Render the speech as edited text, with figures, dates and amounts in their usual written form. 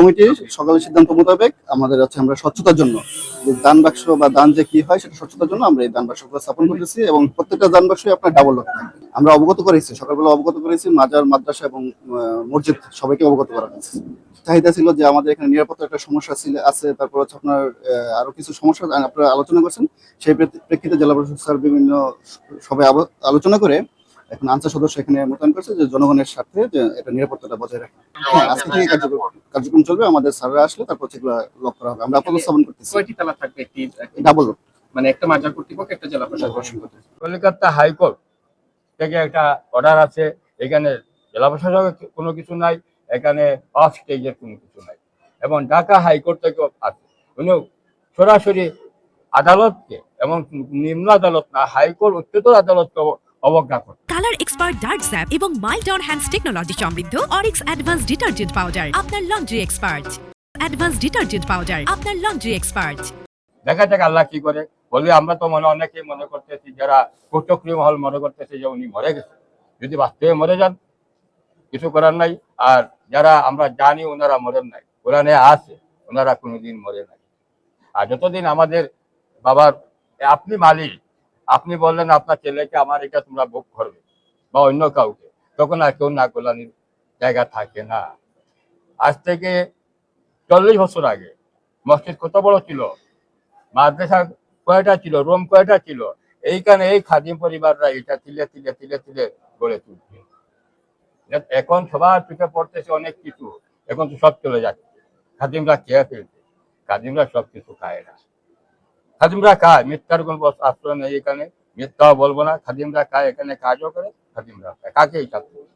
Committee সকালের সিদ্ধান্ত মোতাবেক আমাদের হচ্ছে আমরা স্বচ্ছতার জন্য যে দান বাক্স বা দান যে কি হয় সেটা স্বচ্ছতার জন্য আমরা এই দান বাক্সগুলো স্থাপন করতেছি এবং প্রত্যেকটা দান বাক্সই আপনার ডাবল লক থাকবে। আমরা অবগত করেছি, সকালবেলা অবগত করেছি, মাজার, মাদ্রাসা এবং মসজিদ সবাইকে অবগত করা হয়েছে। চাহিদা ছিল যে আমাদের এখানে নিরাপত্তার একটা সমস্যা আছে, তারপর হচ্ছে আপনার আরো কিছু সমস্যা আপনারা আলোচনা করছেন। সেই প্রেক্ষিতে জেলা প্রশাসক স্যার বিভিন্ন সবাই আলোচনা করে এখন আনসার সদস্য এখানে মোতায়েন করছে যে জনগণের স্বার্থে যে এটা নিরাপত্তাটা বজায় রাখা। হ্যাঁ, আজকে থেকে কার্যক্রম চলবে। আমাদের স্যাররা আসলে তারপর সেগুলো লক করা হবে। আমরা আপাতত স্থাপন করতেছি। কয়টি তালা থাকবে? একটি ডাবল লক, মানে একটা মাজার কর্তৃপক্ষ, একটা জেলা প্রশাসন। কলকাতা হাইকোর্ট থেকে একটা অর্ডার আছে, এখানে জেলা প্রশাসকের কোনো কিছু নাই, এখানে ফার্স্ট স্টেজের কোনো কিছু নাই, এবং ঢাকা হাইকোর্ট থেকেও আছে। উনি সরাসরি আদালতকে এবং নিম্ন আদালত না, হাইকোর্ট উচ্চতর আদালতকে অবজ্ঞা করে। কালার এক্সপার্ট ডার্ক স্যাপ এবং মাইল্ড অন হ্যান্ডস টেকনোলজি সমৃদ্ধ অরিক্স অ্যাডভান্স ডিটারজেন্ট পাউডার আপনার laundry expert. Advance detergent powder আপনার লন্ড্রি এক্সপার্ট। দেখা যাক আল্লাহ কি করে। বলে আমরা তো অনেকেই মনে করতেছি, যারা কুচক্রী মহল মনে করতেছে যে উনি মরে গেছে। যদি বাস্তবে মরে যান কিছু করার নাই, আর যারা আমরা জানি ওনারা মরেন নাই, কোরআনে আছে ওনারা কোনোদিন মরে নাই। আর যতদিন আমাদের বাবার আপনি মালিক, আপনি বললেন আপনার ছেলেকে আমার এটা তোমরা ভোগ করবে বা অন্য কাউকে, তখন আর কেউ না গোলানির জায়গা থাকে না। আজ থেকে 40 বছর আগে মসজিদ কত বড় ছিল, মাদ্রাসা কয়টা ছিল, রুম কয়টা ছিল, এইখানে এই খাদিম পরিবাররা এটা তিলে তিলে তিলে তিলে গড়ে তুলছে। এখন সবার চোখে পড়তেছে অনেক কিছু, এখন তো সব চলে যাচ্ছে। খাদিমরা খেয়ে ফেলছে, খাদিমরা সব কিছু খায় না। খাদিমরা খায়, মিথ্যার কোনো আশ্রয় নেই এখানে, মিথ্যাও বলবো না। খাদিমরা খায়, এখানে কাজও করে, খাদিমরা খায়। কাকে এই